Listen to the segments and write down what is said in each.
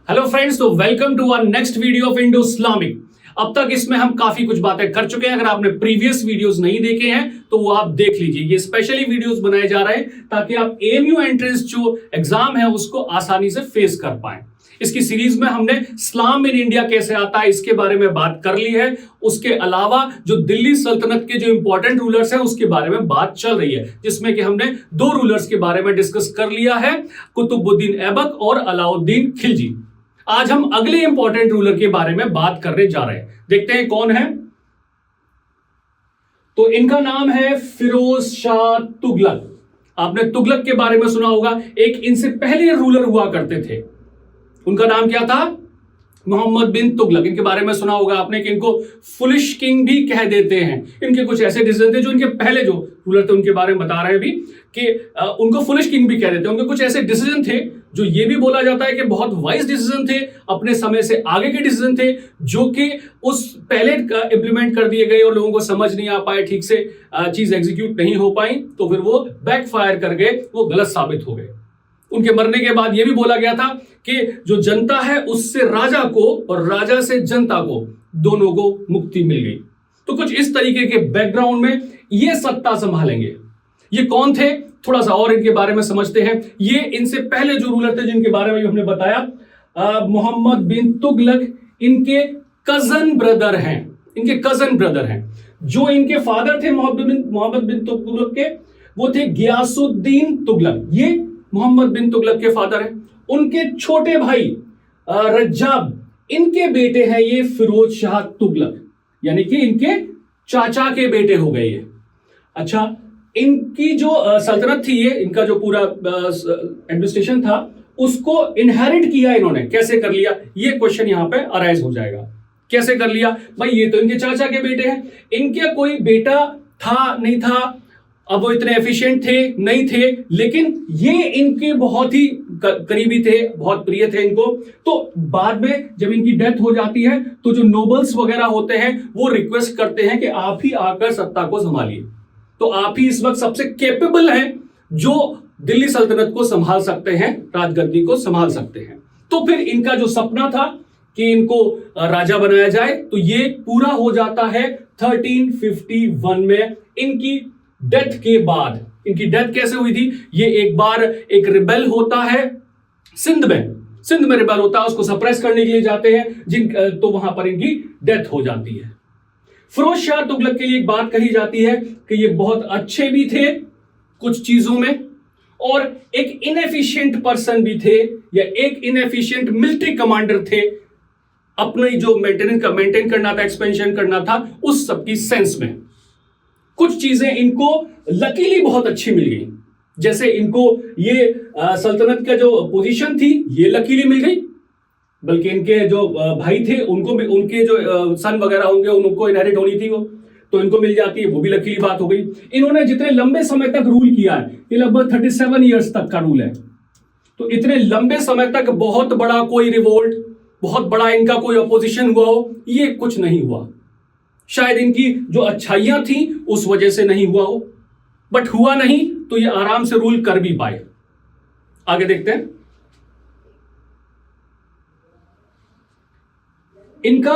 Hello friends, तो welcome to our next video of Indo Islamic. अब तक इसमें हम काफी कुछ बातें कर चुके हैं। अगर आपने प्रीवियस वीडियोस नहीं देखे हैं तो वो आप देख लीजिए। ये स्पेशली वीडियोस बनाए जा रहे हैं ताकि आप एएमयू एंट्रेंस जो एग्जाम है उसको आसानी से फेस कर पाए। इसकी सीरीज में हमने इस्लाम इन इंडिया कैसे आता है इसके बारे में बात कर ली है। उसके अलावा जो दिल्ली सल्तनत के जो इंपॉर्टेंट रूलर्स हैं उसके बारे में बात चल रही है, जिसमें कि हमने दो रूलर्स के बारे में डिस्कस कर लिया है, कुतुबुद्दीन ऐबक और अलाउद्दीन खिलजी। आज हम अगले इंपॉर्टेंट रूलर के बारे में बात करने जा रहे हैं। देखते हैं कौन है। तो इनका नाम है फिरोज शाह तुगलक। आपने तुगलक के बारे में सुना होगा। एक इनसे पहले रूलर हुआ करते थे, उनका नाम क्या था? मोहम्मद बिन तुगलक। इनके बारे में सुना होगा आपने कि इनको फुलिश किंग भी कह देते हैं। इनके कुछ ऐसे डिसीजन थे जो इनके पहले जो रूलर थे उनके बारे में बता रहे हैं अभी कि उनको फुलिश किंग भी कह देते हैं। उनके कुछ ऐसे डिसीजन थे जो ये भी बोला जाता है कि बहुत वाइज डिसीजन थे, अपने समय से आगे के डिसीजन थे, जो कि उस पहले इंप्लीमेंट कर दिए गए और लोगों को समझ नहीं आ पाए, ठीक से चीज एग्जीक्यूट नहीं हो पाई, तो फिर वो बैकफायर कर गए, वो गलत साबित हो गए। उनके मरने के बाद यह भी बोला गया था कि जो जनता है उससे राजा को और राजा से जनता को दोनों को मुक्ति मिल गई। तो कुछ इस तरीके के बैकग्राउंड में ये सत्ता संभालेंगे। ये कौन थे, थोड़ा सा और इनके बारे में समझते हैं। ये इनसे पहले जो रूलर थे जिनके बारे में हमने बताया, मोहम्मद बिन तुगलक इनके कजन ब्रदर हैं। इनके कजन ब्रदर हैं। जो इनके फादर थे मोहम्मद बिन तुगलक के, वो थे गियासुद्दीन तुगलक। ये मोहम्मद बिन तुगलक के फादर हैं। उनके छोटे भाई रज्जाब, इनके बेटे हैं ये फिरोज शाह तुगलक, यानी कि इनके चाचा के बेटे हो गए ये। अच्छा, इनकी जो सल्तनत थी, ये इनका जो पूरा एडमिनिस्ट्रेशन था उसको इनहेरिट किया इन्होंने। कैसे कर लिया, ये क्वेश्चन यहां पे अराइज हो जाएगा। कैसे कर लिया भाई? ये तो इनके चाचा के बेटे हैं। इनके कोई बेटा था नहीं था, अब वो इतने एफिशिएंट थे नहीं थे, लेकिन ये इनके बहुत ही करीबी थे, बहुत प्रिय थे इनको। तो बाद में जब इनकी डेथ हो जाती है तो जो नोबल्स वगैरह होते हैं वो रिक्वेस्ट करते हैं कि आप ही आकर सत्ता को संभालिए। तो आप ही इस वक्त सबसे कैपेबल हैं जो दिल्ली सल्तनत को संभाल सकते हैं, राजगद्दी को संभाल सकते हैं। तो फिर इनका जो सपना था कि इनको राजा बनाया जाए, तो ये पूरा हो जाता है 1351 में इनकी डेथ के बाद। इनकी डेथ कैसे हुई थी? ये एक बार एक रिबेल होता है सिंध में रिबेल होता है, उसको सप्रेस करने के लिए जाते हैं तो वहां पर इनकी डेथ हो जाती है। फिरोज शाह तुगलक के लिए एक बात कही जाती है कि ये बहुत अच्छे भी थे कुछ चीजों में, और एक इनएफिशिएंट पर्सन भी थे, या एक इनएफिशिएंट मिलिट्री कमांडर थे। अपनी जो मेंटेन करना था, एक्सपेंशन करना था, उस सबकी सेंस में कुछ चीजें इनको लकीली बहुत अच्छी मिल गई। जैसे इनको ये सल्तनत का जो पोजीशन थी ये लकीली मिल गई, बल्कि इनके जो भाई थे उनको भी, उनके जो सन वगैरह होंगे उनको इनहेरिट होनी थी वो, तो इनको मिल जाती है, वो भी लकीली बात हो गई। इन्होंने जितने लंबे समय तक रूल किया है, ये लगभग 37 ईयर्स तक का रूल है, तो इतने लंबे समय तक बहुत बड़ा कोई रिवोल्ट, बहुत बड़ा इनका कोई अपोजिशन हुआ हो, ये कुछ नहीं हुआ। शायद इनकी जो अच्छाइयां थी उस वजह से नहीं हुआ हो, बट हुआ नहीं तो ये आराम से रूल कर भी पाए। आगे देखते हैं। इनका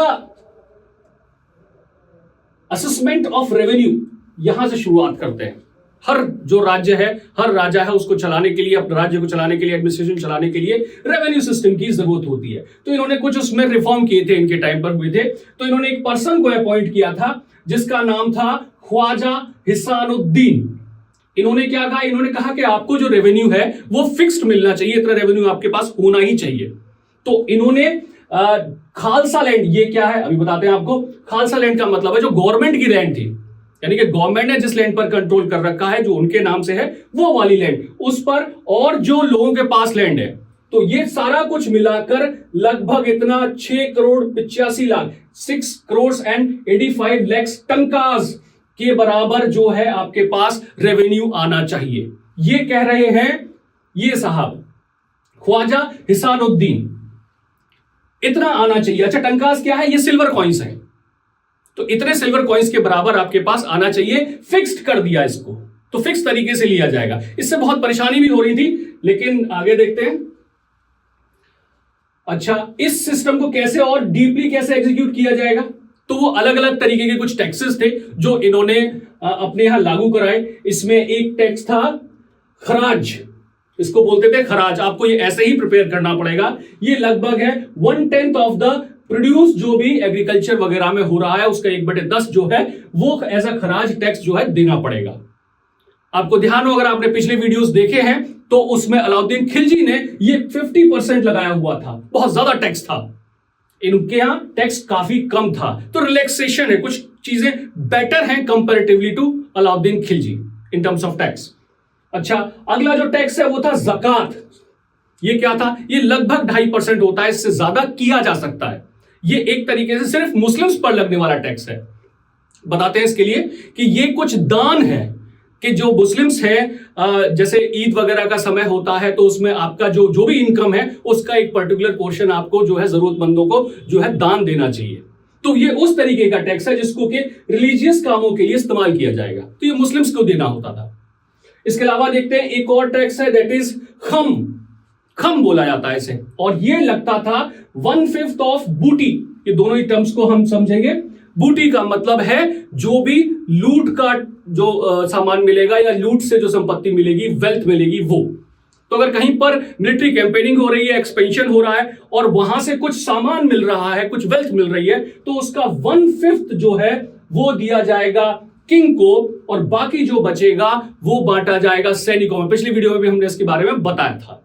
असेसमेंट ऑफ रेवेन्यू यहां से शुरुआत करते हैं। हर जो राज्य है, हर राजा है, उसको चलाने के लिए, अपने राज्य को चलाने के लिए, एडमिनिस्ट्रेशन चलाने के लिए रेवेन्यू सिस्टम की जरूरत होती है। तो इन्होंने कुछ उसमें रिफॉर्म किए थे, इनके टाइम पर हुए थे। तो इन्होंने एक पर्सन को अपॉइंट किया था जिसका नाम था ख्वाजा हिसानुद्दीन। इन्होंने क्या कहा? इन्होंने कहा कि आपको जो रेवेन्यू है वो फिक्स्ड मिलना चाहिए, इतना रेवेन्यू आपके पास होना ही चाहिए। तो इन्होंने खालसा लैंड, ये क्या है अभी बताते हैं आपको। खालसा लैंड का मतलब है जो गवर्नमेंट की लैंड थी, यानी कि गवर्नमेंट ने जिस लैंड पर कंट्रोल कर रखा है, जो उनके नाम से है, वो वाली लैंड, उस पर और जो लोगों के पास लैंड है, तो ये सारा कुछ मिलाकर लगभग इतना 6 करोड़ 85 लाख 6 करोड़ एंड 85 लाख टंकाज के बराबर जो है आपके पास रेवेन्यू आना चाहिए। ये कह रहे हैं ये साहब ख्वाजा हिसानुद्दीन, इतना आना चाहिए। अच्छा, टंकास क्या है? ये सिल्वर कॉइन्स हैं, तो इतने सिल्वर कॉइन्स के बराबर आपके पास आना चाहिए। फिक्स्ड कर दिया इसको, तो फिक्स तरीके से लिया जाएगा। इससे बहुत परेशानी भी हो रही थी, लेकिन आगे देखते हैं। अच्छा, इस सिस्टम को कैसे और डीपली कैसे एग्जीक्यूट किया जाएगा? तो वो अलग अलग तरीके के कुछ टैक्सेस थे जो इन्होंने अपने यहां लागू कराए। इसमें एक टैक्स था खराज, इसको बोलते थे खराज। आपको ये ऐसे ही प्रिपेयर करना पड़ेगा। ये लगभग है 1/10 ऑफ द प्रोड्यूस जो भी एग्रीकल्चर वगैरह में हो रहा है उसका 1/10 जो है वो एज अ खराज टैक्स जो है देना पड़ेगा। आपको ध्यान हो, अगर आपने पिछले वीडियोस देखे हैं तो उसमें अलाउद्दीन खिलजी ने ये 50% लगाया हुआ था। बहुत ज्यादा टैक्स था, इनके यहां टैक्स काफी कम था। तो रिलैक्सेशन है, कुछ चीजें बेटर हैं comparatively to Alauddin Khilji in terms of tax. अच्छा, अगला जो टैक्स है वो था ज़कात। ये क्या था? ये लगभग 2.5% होता है, इससे ज्यादा किया जा सकता है। ये एक तरीके से सिर्फ मुस्लिम्स पर लगने वाला टैक्स है। बताते हैं इसके लिए कि ये कुछ दान है कि जो मुस्लिम्स है, जैसे ईद वगैरह का समय होता है तो उसमें आपका जो भी इनकम है उसका एक पर्टिकुलर पोर्शन आपको जो है जरूरतमंदों को जो है दान देना चाहिए। तो ये उस तरीके का टैक्स है जिसको कि रिलीजियस कामों के लिए इस्तेमाल किया जाएगा, तो ये मुस्लिम्स को देना होता था। इसके अलावा देखते हैं एक और टैक्स है, दैट इज खम बोला जाता है इसे, और ये लगता था 1/5 ऑफ बूटी। ये दोनों ही टर्म्स को हम समझेंगे। बूटी का मतलब है जो भी लूट का जो सामान मिलेगा या लूट से जो संपत्ति मिलेगी, वेल्थ मिलेगी वो। तो अगर कहीं पर मिलिट्री कैंपेनिंग हो रही है, एक्सपेंशन हो रहा है और वहां से कुछ सामान मिल रहा है, कुछ वेल्थ मिल रही है, तो उसका 1/5 जो है वो दिया जाएगा किंग को और बाकी जो बचेगा वो बांटा जाएगा सैनिकों में। पिछली वीडियो में भी हमने इसके बारे में बताया था।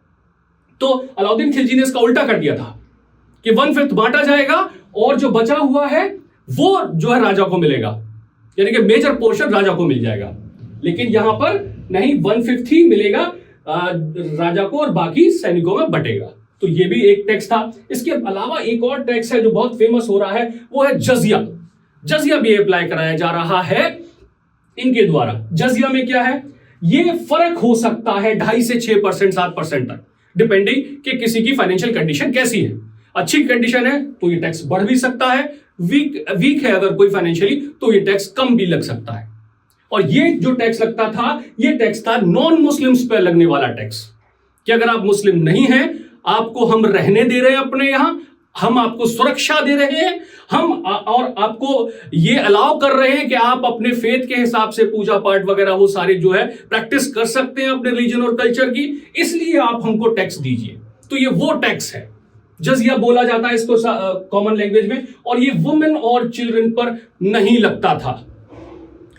तो अलाउद्दीन खिलजी ने इसका उल्टा कर दिया था कि 1/5 बांटा जाएगा और जो बचा हुआ है वो जो है राजा को मिलेगा, यानी कि मेजर पोर्शन राजा को मिल जाएगा। लेकिन यहां पर नहीं, 1/5 ही मिलेगा राजा को और बाकी सैनिकों में बटेगा। तो ये भी एक टैक्स था। इसके अलावा एक और टैक्स है जो बहुत फेमस हो रहा है, वो है जजिया। जजिया भी अप्लाई कराया जा रहा है इनके द्वारा। जजिया में क्या है? ये फर्क हो सकता है 2.5 से 6%, 7% तक, डिपेंडिंग कि किसी की फाइनेंशियल कंडीशन कैसी है। अच्छी कंडीशन है तो ये टैक्स बढ़ भी सकता है, वीक है अगर कोई फाइनेंशियली तो ये टैक्स कम भी लग सकता है। और ये जो टैक्स लगता था, ये टैक्स था नॉन मुस्लिम्स पर लगने वाला टैक्स, कि अगर आप मुस्लिम नहीं हैं, आपको हम रहने दे रहे हैं अपने यहां, हम आपको सुरक्षा दे रहे हैं, हम और आपको ये अलाउ कर रहे हैं कि आप अपने फेथ के हिसाब से पूजा पाठ वगैरह वो सारे जो है प्रैक्टिस कर सकते हैं अपने रिलीजन और कल्चर की, इसलिए आप हमको टैक्स दीजिए। तो ये वो टैक्स है, जजिया बोला जाता है इसको कॉमन लैंग्वेज में। और ये वुमेन और चिल्ड्रन पर नहीं लगता था।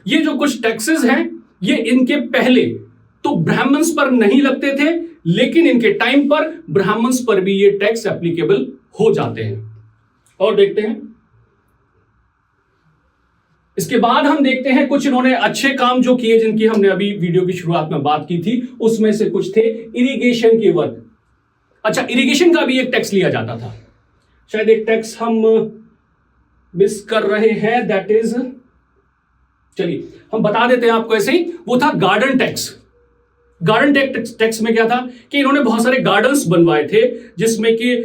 ये जो कुछ टैक्सेस हैं ये इनके पहले तो ब्राह्मण्स पर नहीं लगते थे, लेकिन इनके टाइम पर ब्राह्मण्स पर भी ये टैक्स एप्लीकेबल हो जाते हैं। और देखते हैं इसके बाद हम देखते हैं कुछ इन्होंने अच्छे काम जो किए, जिनकी हमने अभी वीडियो की शुरुआत में बात की थी। उसमें से कुछ थे इरिगेशन के वर्क। अच्छा, इरिगेशन का भी एक टैक्स लिया जाता था। शायद एक टैक्स हम मिस कर रहे हैं, दैट इज, चलिए हम बता देते हैं आपको ऐसे ही, वो था गार्डन टैक्स। गार्डन टैक्स में क्या था कि इन्होंने बहुत सारे गार्डन्स बनवाए थे जिसमें कि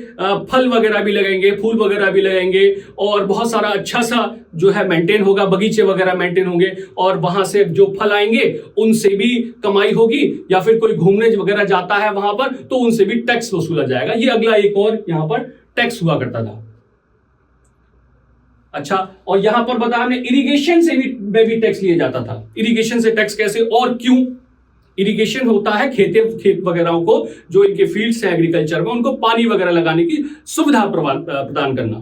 फल वगैरह भी लगेंगे, फूल वगैरह भी लगेंगे और बहुत सारा अच्छा सा जो है मेंटेन होगा, बगीचे वगैरह मेंटेन होंगे और वहां से जो फल आएंगे उनसे भी कमाई होगी, या फिर कोई घूमने वगैरह जाता है वहां पर तो उनसे भी टैक्स वसूला जाएगा। ये अगला एक और यहां पर टैक्स हुआ करता था। अच्छा, और यहां पर बताया हमने इरिगेशन से भी टैक्स लिया जाता था। इरिगेशन से टैक्स कैसे और क्यों? इरिगेशन होता है खेत वगैरह को, जो इनके फील्ड्स हैं एग्रीकल्चर में, उनको पानी वगैरह लगाने की सुविधा प्रदान करना।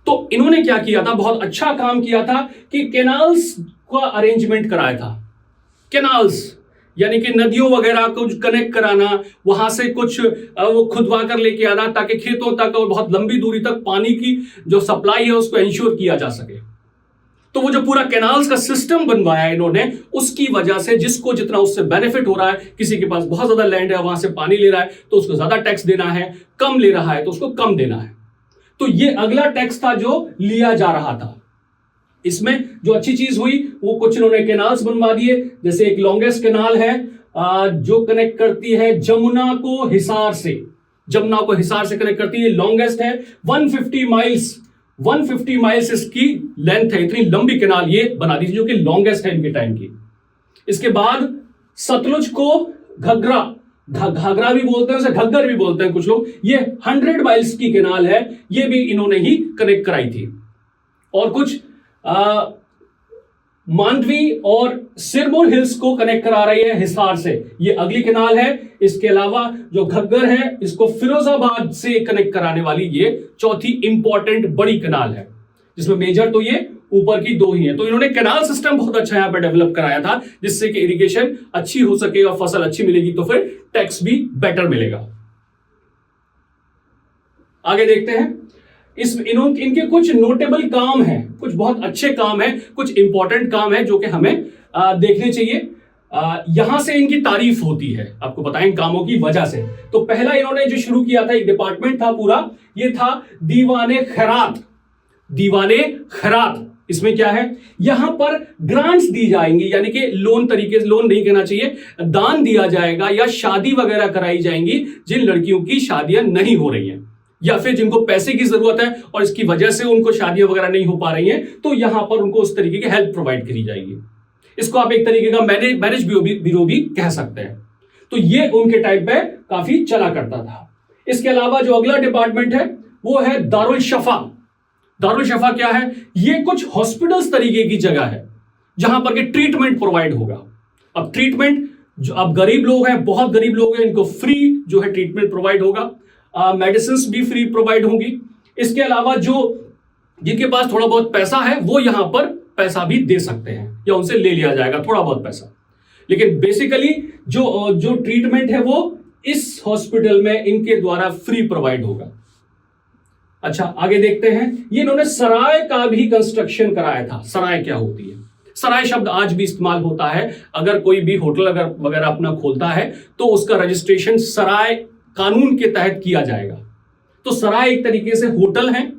तो इन्होंने क्या किया था, बहुत अच्छा काम किया था कि कैनाल्स का अरेंजमेंट कराया था। कैनाल्स यानी कि नदियों वगैरह को कनेक्ट कराना, वहां से कुछ वो खुदवा कर लेके आना ताकि खेतों तक और बहुत लंबी दूरी तक पानी की जो सप्लाई है उसको इंश्योर किया जा सके। तो वो जो पूरा कैनाल्स का सिस्टम बनवाया इन्होंने, उसकी वजह से जिसको जितना उससे बेनिफिट हो रहा है, किसी के पास बहुत ज्यादा लैंड है वहां से पानी ले रहा है तो उसको ज्यादा टैक्स देना है, कम ले रहा है तो उसको कम देना है। तो ये अगला टैक्स था जो लिया जा रहा था। इसमें जो अच्छी चीज हुई वो कुछ इन्होंने कैनाल्स बनवा दिए। जैसे एक लॉन्गेस्ट कैनाल है जो कनेक्ट करती है जमुना को हिसार से, जमुना को हिसार से कनेक्ट करती है, लॉन्गेस्ट है 150 माइल्स इसकी लेंथ है। इतनी लंबी कैनाल ये बना दी जो कि लॉन्गेस्ट है इनके टाइम की। इसके बाद सतलुज को घग्रा घाघरा भी बोलते हैं, उसे घग्गर भी बोलते हैं कुछ लोग। ये 100 माइल्स की कैनाल है, ये भी इन्होंने ही कनेक्ट कराई थी। और कुछ मांडवी और सिरमौर हिल्स को कनेक्ट करा रही है हिसार से, ये अगली कैनाल है। इसके अलावा जो घग्गर है, इसको फिरोजाबाद से कनेक्ट कराने वाली ये चौथी इंपॉर्टेंट बड़ी कैनाल है, जिसमें मेजर तो ये ऊपर की दो ही है। तो इन्होंने कैनाल सिस्टम बहुत अच्छा यहां पर डेवलप कराया था, जिससे कि इरिगेशन अच्छी हो सके और फसल अच्छी मिलेगी, तो फिर टैक्स भी बेटर मिलेगा। आगे देखते हैं, इनके कुछ नोटेबल काम हैं, कुछ बहुत अच्छे काम हैं, कुछ इंपॉर्टेंट काम हैं जो कि हमें देखने चाहिए। यहां से इनकी तारीफ होती है, आपको बताएं कामों की वजह से। तो पहला इन्होंने जो शुरू किया था, एक डिपार्टमेंट था पूरा, ये था दीवाने खैरात। दीवाने खैरात, इसमें क्या है, यहां पर ग्रांट्स दी जाएंगी, यानी कि लोन तरीके से, लोन नहीं कहना चाहिए, दान दिया जाएगा या शादी वगैरह कराई जाएंगी जिन लड़कियों की शादियां नहीं हो रही हैं या फिर जिनको पैसे की जरूरत है और इसकी वजह से उनको शादियां वगैरह नहीं हो पा रही हैं, तो यहां पर उनको उस तरीके की हेल्प प्रोवाइड करी जाएगी। इसको आप एक तरीके का मैरिज ब्यूरो भी कह सकते हैं। तो ये उनके टाइप पे काफी चला करता था। इसके अलावा जो अगला डिपार्टमेंट है वो है दारुल शफा। दारुल शफा क्या है, ये कुछ हॉस्पिटल्स तरीके की जगह है जहां पर के ट्रीटमेंट प्रोवाइड होगा। अब ट्रीटमेंट, जो अब गरीब लोग हैं, बहुत गरीब लोग हैं, इनको फ्री जो है ट्रीटमेंट प्रोवाइड होगा, मेडिसिन भी फ्री प्रोवाइड होंगी। इसके अलावा जो जिनके पास थोड़ा बहुत पैसा है वो यहां पर पैसा भी दे सकते हैं या उनसे ले लिया जाएगा थोड़ा बहुत पैसा, लेकिन बेसिकली जो ट्रीटमेंट है वो इस हॉस्पिटल में इनके द्वारा फ्री प्रोवाइड होगा। अच्छा, आगे देखते हैं, ये इन्होंने सराय का भी कंस्ट्रक्शन कराया था। सराय क्या होती है? सराय शब्द आज भी इस्तेमाल होता है, अगर कोई भी होटल अगर वगैरह अपना खोलता है तो उसका रजिस्ट्रेशन सराय कानून के तहत किया जाएगा। तो सराय एक तरीके से होटल है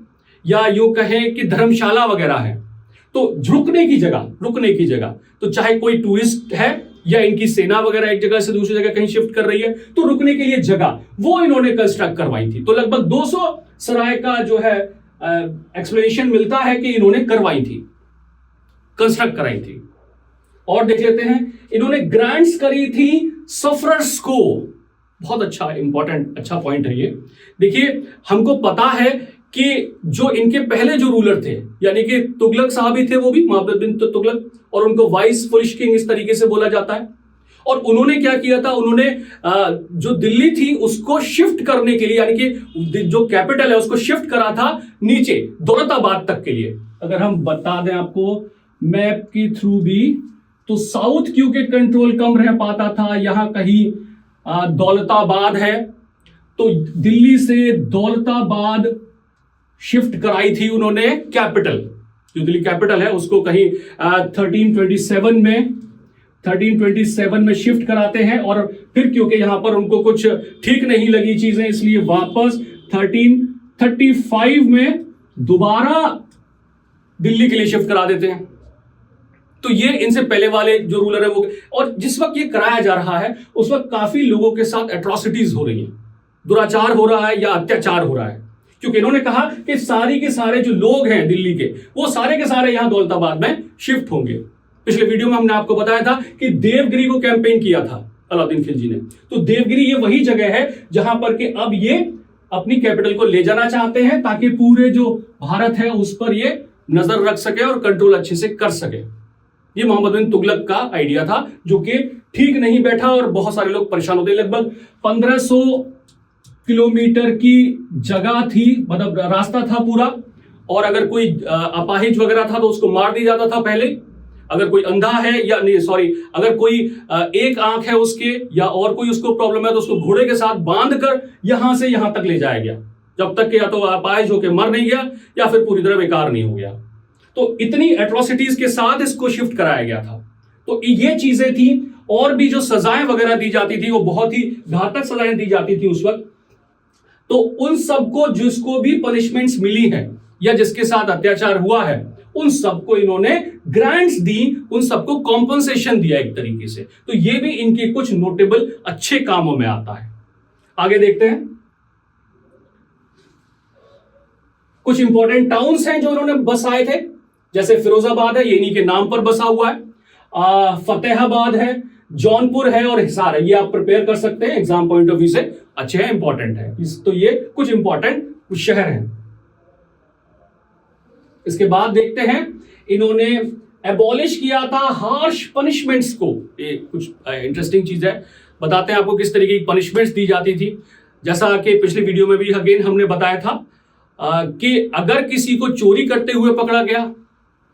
या यूं कहें कि धर्मशाला वगैरह है, तो रुकने की जगह। तो चाहे कोई टूरिस्ट है या इनकी सेना वगैरह एक जगह से दूसरी जगह कहीं शिफ्ट कर रही है, तो रुकने के लिए जगह वो इन्होंने कंस्ट्रक्ट करवाई थी। तो लगभग 200 सराय का जो है एक्सप्लेनेशन मिलता है कि इन्होंने करवाई थी, कंस्ट्रक्ट कराई थी। और देख लेते हैं, इन्होंने ग्रांट्स करी थी सफरर्स को। बहुत अच्छा इंपॉर्टेंट अच्छा पॉइंट है ये। देखिए, हमको पता है कि जो इनके पहले जो रूलर थे, यानी कि तुगलक साहब ही थे, वो भी मोहम्मद बिन तुगलक, और उनको वाइस फुलिश किंग इस तरीके से बोला जाता है। और उन्होंने क्या किया था, उन्होंने जो दिल्ली थी उसको शिफ्ट करने के लिए, यानी कि जो कैपिटल है उसको शिफ्ट करा था नीचे दौलताबाद तक के लिए। अगर हम बता दें आपको मैप के थ्रू भी, तो साउथ क्योंकि कंट्रोल कम रह पाता था, यहां कहीं दौलताबाद है, तो दिल्ली से दौलताबाद शिफ्ट कराई थी उन्होंने कैपिटल। जो दिल्ली कैपिटल है उसको कहीं 1327 में शिफ्ट कराते हैं, और फिर क्योंकि यहां पर उनको कुछ ठीक नहीं लगी चीजें, इसलिए वापस 1335 में दोबारा दिल्ली के लिए शिफ्ट करा देते हैं। तो ये इनसे पहले वाले जो रूलर है वो, और जिस वक्त ये कराया जा रहा है उस वक्त काफी लोगों के साथ एट्रोसिटीज हो रही हैं, दुराचार हो रहा है या अत्याचार हो रहा है, क्योंकि इन्होंने कहा कि सारी के सारे जो लोग हैं दिल्ली के, वो सारे के सारे यहां दौलताबाद में शिफ्ट होंगे। पिछले वीडियो में हमने आपको बताया था कि देवगिरी को कैंपेन किया था अलाउद्दीन खिलजी ने। तो देवगिरी ये वही जगह है जहां पर कि अब ये अपनी कैपिटल को ले जाना चाहते हैं, ताकि पूरे जो भारत है उस पर ये नजर रख सके और कंट्रोल अच्छे से कर सके। ये मोहम्मद बिन तुगलक का आइडिया था, जो कि ठीक नहीं बैठा और बहुत सारे लोग परेशान होते। लगभग 1500 किलोमीटर की जगह थी, मतलब रास्ता था पूरा, और अगर कोई अपाहिज वगैरह था तो उसको मार दिया जाता था पहले। अगर कोई अंधा है या नहीं, सॉरी, अगर कोई एक आंख है उसके या और कोई उसको प्रॉब्लम है तो उसको घोड़े के साथ बांध कर यहां से यहां तक ले जाया गया, जब तक कि या तो अपाहिज होकर मर नहीं गया या फिर पूरी तरह बेकार नहीं हो गया। तो इतनी एट्रोसिटीज के साथ इसको शिफ्ट कराया गया था। तो ये चीजें थी, और भी जो सजाएं वगैरह दी जाती थी वो बहुत ही घातक सजाएं दी जाती थी उस वक्त। तो उन सबको जिसको भी पनिशमेंट्स मिली है या जिसके साथ अत्याचार हुआ है, उन सबको इन्होंने ग्रांट्स दी, उन सबको कॉम्पनसेशन दिया एक तरीके से। तो ये भी इनके कुछ नोटेबल अच्छे कामों में आता है। आगे देखते हैं, कुछ इंपॉर्टेंट टाउन्स हैं जो इन्होंने बसाए थे, जैसे फिरोजाबाद है, ये इन्हीं के नाम पर बसा हुआ है। फतेहाबाद है, जौनपुर है और हिसार है। ये आप प्रिपेयर कर सकते हैं, एग्जाम पॉइंट ऑफ व्यू से अच्छे हैं, इंपॉर्टेंट है। तो ये कुछ इंपॉर्टेंट कुछ शहर हैं। इसके बाद देखते हैं, इन्होंने एबॉलिश किया था हार्श पनिशमेंट्स को। ये कुछ इंटरेस्टिंग चीज है, बताते हैं आपको किस तरीके की पनिशमेंट्स दी जाती थी। जैसा कि पिछले वीडियो में भी अगेन हमने बताया था कि अगर किसी को चोरी करते हुए पकड़ा गया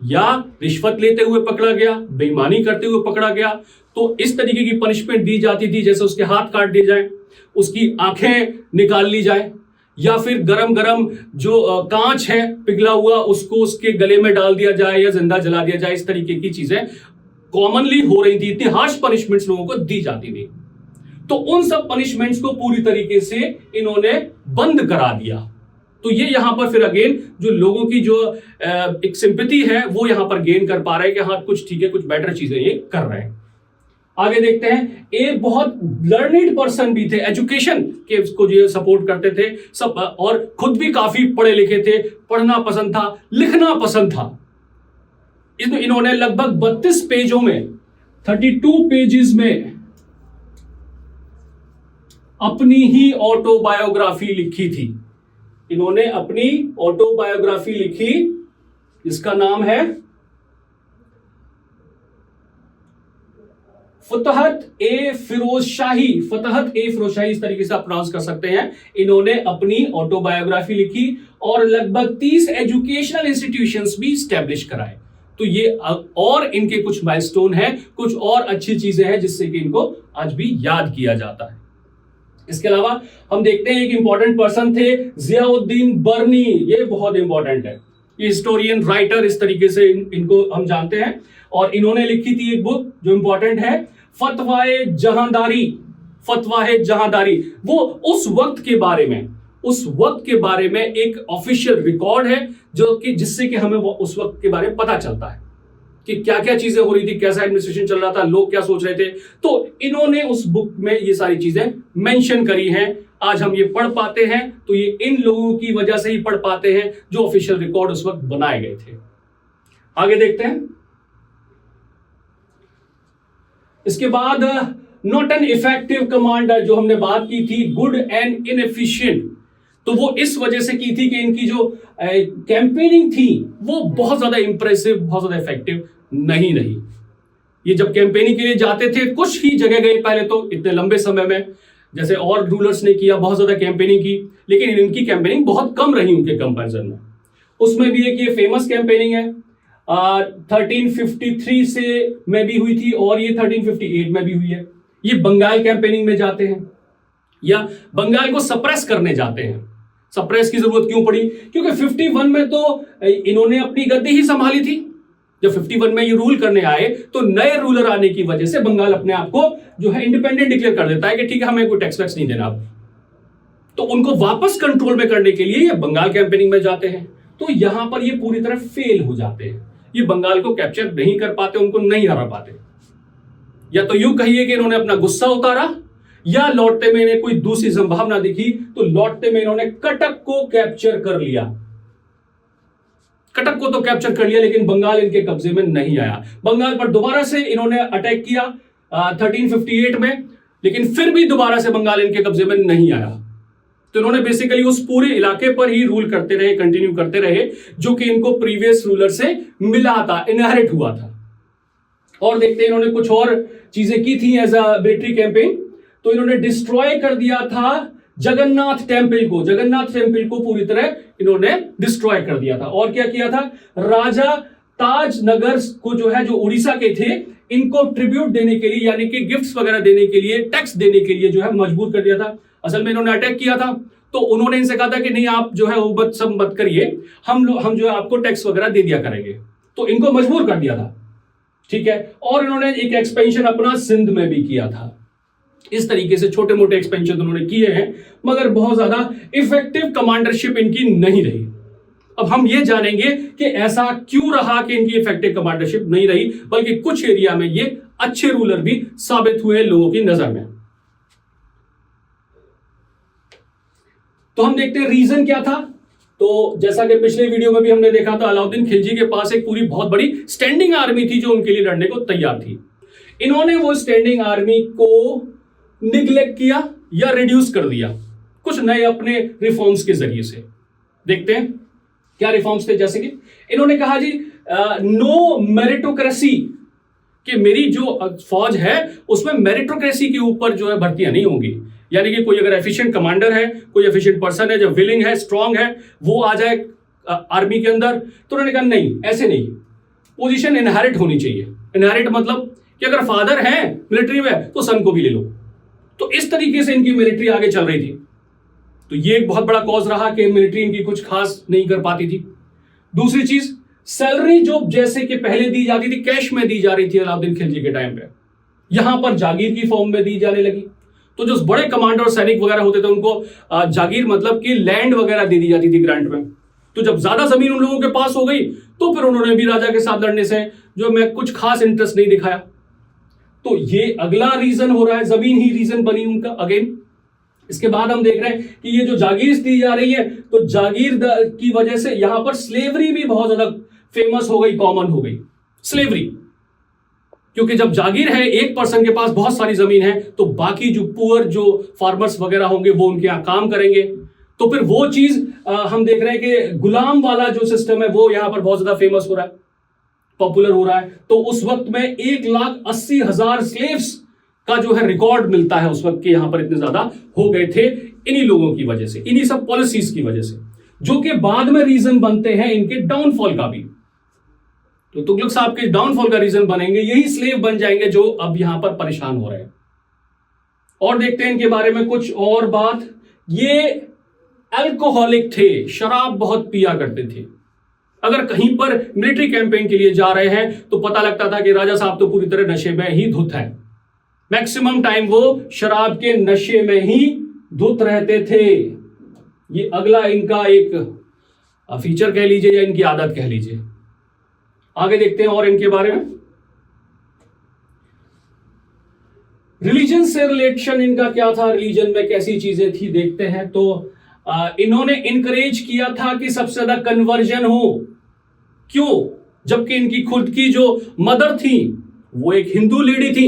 या रिश्वत लेते हुए पकड़ा गया, बेईमानी करते हुए पकड़ा गया, तो इस तरीके की पनिशमेंट दी जाती थी, जैसे उसके हाथ काट दिए जाए, उसकी आंखें निकाल ली जाए, या फिर गरम गरम जो कांच है पिघला हुआ उसको उसके गले में डाल दिया जाए या जिंदा जला दिया जाए। इस तरीके की चीजें कॉमनली हो रही थी, इतनी हार्श पनिशमेंट्स लोगों को दी जाती थी। तो उन सब पनिशमेंट्स को पूरी तरीके से इन्होंने बंद करा दिया। तो ये यहां पर फिर अगेन जो लोगों की जो एक सिंपैथी है वो यहां पर गेन कर पा रहे हैं कि हाँ कुछ ठीक है, कुछ बेटर चीजें ये कर रहे हैं। आगे देखते हैं, एक बहुत लर्निड पर्सन भी थे, एजुकेशन के उसको जो सपोर्ट करते थे सब, और खुद भी काफी पढ़े लिखे थे, पढ़ना पसंद था, लिखना पसंद था। इन्होंने लगभग 32 पेजों में, 32 पेजेस में अपनी ही ऑटोबायोग्राफी लिखी थी। इन्होंने अपनी ऑटोबायोग्राफी लिखी जिसका नाम है फतहत ए फिरोज शाही। फतहत ए फिरोज शाही, इस तरीके से आप प्रोनाउंस कर सकते हैं। इन्होंने अपनी ऑटोबायोग्राफी लिखी और लगभग 30 एजुकेशनल इंस्टीट्यूशंस भी स्टैब्लिश कराए। तो ये और इनके कुछ माइलस्टोन हैं, कुछ और अच्छी चीजें हैं जिससे कि इनको आज भी याद किया जाता है। इसके अलावा हम देखते हैं एक इंपॉर्टेंट पर्सन थे जियाउद्दीन बर्नी। ये बहुत इंपॉर्टेंट है, ये हिस्टोरियन राइटर इस तरीके से इनको हम जानते हैं। और इन्होंने लिखी थी एक बुक जो इंपॉर्टेंट है, फतवाए जहांदारी। फतवाए जहांदारी वो उस वक्त के बारे में एक ऑफिशियल रिकॉर्ड है जो कि जिससे कि हमें उस वक्त के बारे में पता चलता है कि क्या क्या चीजें हो रही थी, कैसा एडमिनिस्ट्रेशन चल रहा था, लोग क्या सोच रहे थे। तो इन्होंने उस बुक में ये सारी चीजें मेंशन करी हैं। आज हम ये पढ़ पाते हैं तो ये इन लोगों की वजह से ही पढ़ पाते हैं जो ऑफिशियल रिकॉर्ड उस वक्त बनाए गए थे। आगे देखते हैं, इसके बाद नॉट एन इफेक्टिव कमांडर, जो हमने बात की थी, गुड एंड इनएफिशिएंट। तो वो इस वजह से की थी कि इनकी जो कैंपेनिंग थी वो बहुत ज्यादा इंप्रेसिव, बहुत ज्यादा इफेक्टिव नहीं रही। ये जब कैंपेनिंग के लिए जाते थे, कुछ ही जगह गए पहले तो इतने लंबे समय में, जैसे और रूलर्स ने किया, बहुत ज्यादा कैंपेनिंग की, लेकिन इनकी कैंपेनिंग बहुत कम रही उनके कंपैरिजन में। उसमें भी एक ये फेमस कैंपेनिंग है 1353 से में भी हुई थी और ये 1358 में भी हुई है। ये बंगाल कैंपेनिंग में जाते हैं या बंगाल को सप्रेस करने जाते हैं। सप्रेस की जरूरत क्यों पड़ी? क्योंकि 51 में तो इन्होंने अपनी गद्दी ही संभाली थी। जब 51 में ये रूल करने आए तो नए रूलर आने की वजह से बंगाल अपने आप को जो है इंडिपेंडेंट डिक्लेयर कर देता है कि ठीक है, हमें कोई टैक्स वैक्स नहीं देना अब। तो उनको वापस कंट्रोल में करने के लिए ये बंगाल कैंपेनिंग में जाते हैं। तो यहां पर ये पूरी तरह फेल हो जाते हैं, ये बंगाल को कैप्चर नहीं कर पाते, उनको नहीं हरा पाते। या तो यूं कहिए कि इन्होंने अपना गुस्सा उतारा, या लौटते में इन्हें कोई दूसरी संभावना दिखी तो लौटते में इन्होंने कटक को कैप्चर कर लिया। कटक को तो कैप्चर कर लिया लेकिन बंगाल इनके कब्जे में नहीं आया। बंगाल पर दोबारा से इन्होंने अटैक किया 1358 में, लेकिन फिर भी दोबारा से बंगाल इनके कब्जे में नहीं आया। तो इन्होंने बेसिकली उस पूरे इलाके पर ही रूल करते रहे, कंटिन्यू करते रहे, जो कि इनको प्रीवियस रूलर से मिला था, इनहेरिट हुआ था। और देखते हैं इन्होंने कुछ और चीजें की थी एज अ मिलिट्री कैंपेन। तो इन्होंने डिस्ट्रॉय कर दिया था जगन्नाथ टेम्पल को। जगन्नाथ टेम्पल को पूरी तरह इन्होंने डिस्ट्रॉय कर दिया था। और क्या किया था, राजा ताजनगर को जो है, जो उड़ीसा के थे, इनको ट्रिब्यूट देने के लिए, यानी कि गिफ्ट्स वगैरह देने के लिए, टैक्स देने के लिए जो है मजबूर कर दिया था। असल में इन्होंने अटैक किया था तो उन्होंने इनसे कहा था कि नहीं, आप जो है वो सब मत करिए, हम जो है आपको टैक्स वगैरह दे दिया करेंगे। तो इनको मजबूर कर दिया था, ठीक है। और इन्होंने एक एक्सपेंशन अपना सिंध में भी किया था। इस तरीके से छोटे मोटे एक्सपेंशन उन्होंने किए हैं, मगर बहुत ज्यादा इफेक्टिव कमांडरशिप इनकी नहीं रही। अब हम ये जानेंगे कि ऐसा क्यों रहा कि इनकी इफेक्टिव कमांडरशिप नहीं रही, बल्कि कुछ एरिया में ये अच्छे रूलर भी साबित हुए लोगों की नजर में। तो हम देखते हैं रीजन क्या था। तो जैसा कि पिछले वीडियो में भी हमने देखा था, अलाउद्दीन खिलजी के पास एक पूरी बहुत बड़ी स्टैंडिंग आर्मी थी जो उनके लिए लड़ने को तैयार थी। इन्होंने वो स्टैंडिंग आर्मी को निग्लेक्ट किया या रिड्यूस कर दिया कुछ नए अपने रिफॉर्म्स के जरिए से। देखते हैं क्या रिफॉर्म्स थे। जैसे कि इन्होंने कहा जी नो मेरिटोक्रेसी, कि मेरी जो फौज है उसमें मेरिटोक्रेसी के ऊपर जो है भर्तियां नहीं होंगी, यानी कि कोई अगर एफिशिएंट कमांडर है, कोई एफिशिएंट पर्सन है जो विलिंग है, स्ट्रांग है, वो आ जाए आर्मी के अंदर। तो उन्होंने कहा नहीं, ऐसे नहीं, पोजीशन इनहेरिट होनी चाहिए। इनहेरिट मतलब कि अगर फादर है मिलिट्री में तो सन को भी ले लो। तो इस तरीके से इनकी मिलिट्री आगे चल रही थी। तो ये एक बहुत बड़ा कॉज रहा कि मिलिट्री इनकी कुछ खास नहीं कर पाती थी। दूसरी चीज, सैलरी जो जैसे कि पहले दी जाती थी कैश में दी जा रही थी अलाउद्दीन खिलजी के टाइम पे, यहां पर जागीर की फॉर्म में दी जाने लगी। तो जो बड़े कमांडर और सैनिक वगैरह होते थे उनको जागीर मतलब कि लैंड वगैरह दे दी जाती थी ग्रांट में। तो जब ज्यादा जमीन उन लोगों के पास हो गई तो फिर उन्होंने भी राजा के साथ लड़ने से जो मैं कुछ खास इंटरेस्ट नहीं दिखाया। तो ये अगला रीजन हो रहा है, जमीन ही रीजन बनी उनका अगेन। इसके बाद हम देख रहे हैं कि ये जो जागीर दी जा रही है, तो जागीर की वजह से यहां पर स्लेवरी भी बहुत ज्यादा फेमस हो गई, कॉमन हो गई स्लेवरी। क्योंकि जब जागीर है, एक पर्सन के पास बहुत सारी जमीन है, तो बाकी जो पुअर जो फार्मर्स वगैरह होंगे वो उनके यहां काम करेंगे। तो फिर वो चीज हम देख रहे हैं कि गुलाम वाला जो सिस्टम है वो यहां पर बहुत ज्यादा फेमस हो रहा है, पॉपुलर हो रहा है। तो उस वक्त में 1,80,000 स्लेव्स का जो है रिकॉर्ड मिलता है उस वक्त के, यहां पर इतने ज्यादा हो गए थे इन्हीं लोगों की वजह से, इन्हीं सब पॉलिसीज की वजह से, जो कि बाद में रीजन बनते हैं इनके डाउनफॉल का भी। तो तुगलक साहब के डाउनफॉल का रीजन बनेंगे यही स्लेव बन जाएंगे जो अब यहां पर परेशान हो रहे हैं। और देखते हैं इनके बारे में कुछ और बात। ये अल्कोहलिक थे, शराब बहुत पिया करते थे। अगर कहीं पर मिलिट्री कैंपेन के लिए जा रहे हैं तो पता लगता था कि राजा साहब तो पूरी तरह नशे में ही धुत है, मैक्सिमम टाइम वो शराब के नशे में ही धुत रहते थे। ये अगला इनका एक फीचर कह लीजिए या इनकी आदत कह लीजिए। आगे देखते हैं और इनके बारे में। रिलीजन से रिलेशन इनका क्या था, रिलीजन में कैसी चीजें थी, देखते हैं। तो इन्होंने इनकरेज किया था कि सबसे ज्यादा कन्वर्जन हो। क्यों? जबकि इनकी खुद की जो मदर थी वो एक हिंदू लेडी थी।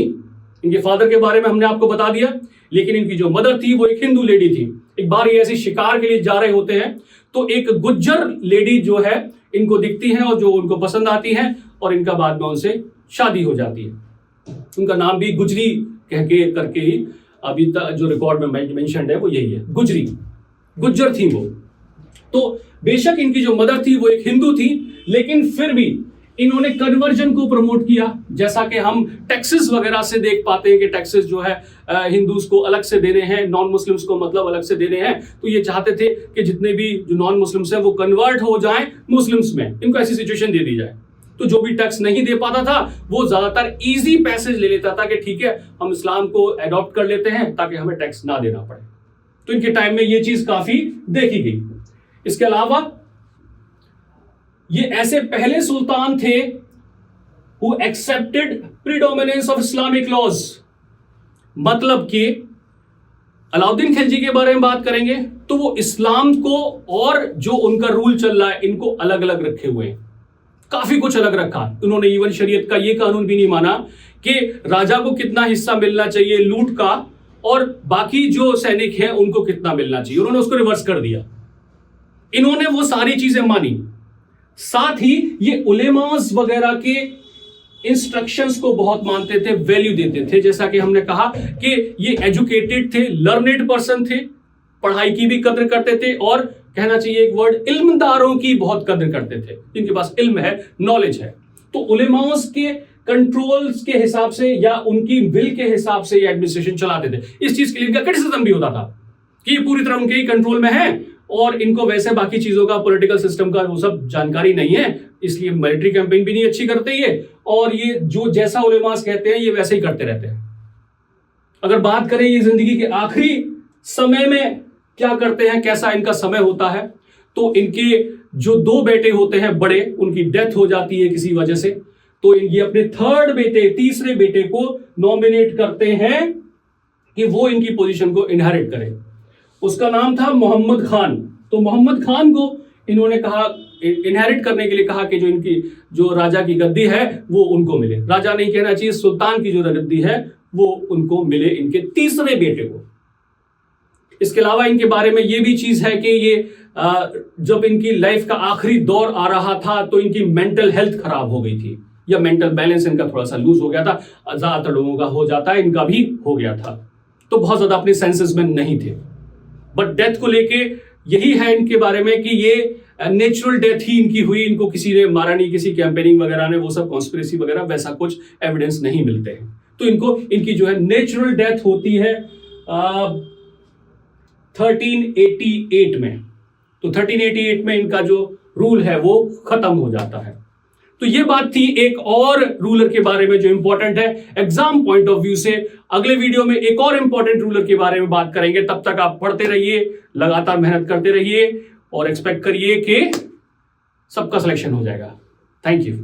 इनके फादर के बारे में हमने आपको बता दिया, लेकिन इनकी जो मदर थी वो एक हिंदू लेडी थी। एक बार ये ऐसी शिकार के लिए जा रहे होते हैं तो एक गुज्जर लेडी जो है इनको दिखती है और जो उनको पसंद आती है, और इनका बाद में उनसे शादी हो जाती है। उनका नाम भी गुजरी कह के करके ही अभी तक जो रिकॉर्ड में मेंशन्ड है वो यही है, गुजरी, गुज्जर थी वो। तो बेशक इनकी जो मदर थी वो एक हिंदू थी, लेकिन फिर भी इन्होंने कन्वर्जन को प्रमोट किया। जैसा कि हम टैक्सेस वगैरह से देख पाते हैं कि टैक्सेस जो है हिंदूज को अलग से देने हैं, नॉन मुस्लिम्स को मतलब अलग से देने हैं। तो ये चाहते थे कि जितने भी जो नॉन मुस्लिम्स हैं वो कन्वर्ट हो जाएं मुस्लिम्स में, इनको ऐसी सिचुएशन दे दी जाए। तो जो भी टैक्स नहीं दे पाता था वो ज्यादातर इजी पैसेज ले लेता था कि ठीक है हम इस्लाम को अडॉप्ट कर लेते हैं ताकि हमें टैक्स ना देना पड़े। तो इनके टाइम में ये चीज काफी देखी गई। इसके अलावा ये ऐसे पहले सुल्तान थे who accepted predominance of Islamic laws। मतलब कि अलाउद्दीन खिलजी के बारे में बात करेंगे तो वो इस्लाम को और जो उनका रूल चल रहा है इनको अलग अलग रखे हुए हैं, काफी कुछ अलग रखा। उन्होंने इवन शरीयत का ये कानून भी नहीं माना कि राजा को कितना हिस्सा मिलना चाहिए लूट का और बाकी जो सैनिक हैं उनको कितना मिलना चाहिए, उन्होंने उसको रिवर्स कर दिया। इन्होंने वो सारी चीजें मानी। साथ ही ये उलेमास वगैरह के इंस्ट्रक्शंस को बहुत मानते थे, वैल्यू देते थे। जैसा कि हमने कहा कि ये एजुकेटेड थे, लर्नेड पर्सन थे, पढ़ाई की भी कद्र करते थे और कहना चाहिए एक वर्ड इल्मदारों की बहुत कद्र करते थे, जिनके पास इल्म है, नॉलेज है। तो उलेमास के कंट्रोल्स के हिसाब से या उनकी विल के हिसाब से ये एडमिनिस्ट्रेशन चलाते थे। इस चीज के लिए इनका क्रिटिसिज्म भी होता था कि ये पूरी तरह उनके ही कंट्रोल में है और इनको वैसे बाकी चीजों का, पॉलिटिकल सिस्टम का वो सब जानकारी नहीं है, इसलिए मिलिट्री कैंपेन भी नहीं अच्छी करते ये, और ये जो जैसा उलेमास कहते हैं ये वैसे ही करते रहते हैं। अगर बात करें ये जिंदगी के आखिरी समय में क्या करते हैं, कैसा इनका समय होता है, तो इनके जो 2 बेटे होते हैं बड़े, उनकी डेथ हो जाती है किसी वजह से। तो ये अपने तीसरे बेटे को नॉमिनेट करते हैं कि वो इनकी पोजीशन को इनहेरिट करे। उसका नाम था मोहम्मद खान। तो मोहम्मद खान को इन्होंने कहा, इनहेरिट करने के लिए कहा कि जो राजा की गद्दी है वो उनको मिले। राजा नहीं कहना चाहिए, सुल्तान की जो गद्दी है वो उनको मिले, इनके तीसरे बेटे को। इसके अलावा इनके बारे में ये भी चीज है कि ये जब इनकी लाइफ का आखिरी दौर आ रहा था तो इनकी मेंटल हेल्थ खराब हो गई थी, या मेंटल बैलेंस इनका थोड़ा सा लूज हो गया था। ज्यादातर लोगों का हो जाता है, इनका भी हो गया था, तो बहुत ज्यादा अपने सेंसेस में नहीं थे। बट डेथ को लेके यही है इनके बारे में कि ये नेचुरल डेथ ही इनकी हुई, इनको किसी ने मारा नहीं, किसी कैंपेनिंग वगैरह ने, वो सब कॉन्स्पिरेसी वगैरह वैसा कुछ एविडेंस नहीं मिलते हैं। तो इनकी जो है नेचुरल डेथ होती है 1388 में। तो 1388 में इनका जो रूल है वो खत्म हो जाता है। तो ये बात थी एक और रूलर के बारे में जो इंपॉर्टेंट है एग्जाम पॉइंट ऑफ व्यू से। अगले वीडियो में एक और इंपॉर्टेंट रूलर के बारे में बात करेंगे। तब तक आप पढ़ते रहिए, लगातार मेहनत करते रहिए और एक्सपेक्ट करिए कि सबका सिलेक्शन हो जाएगा। Thank you.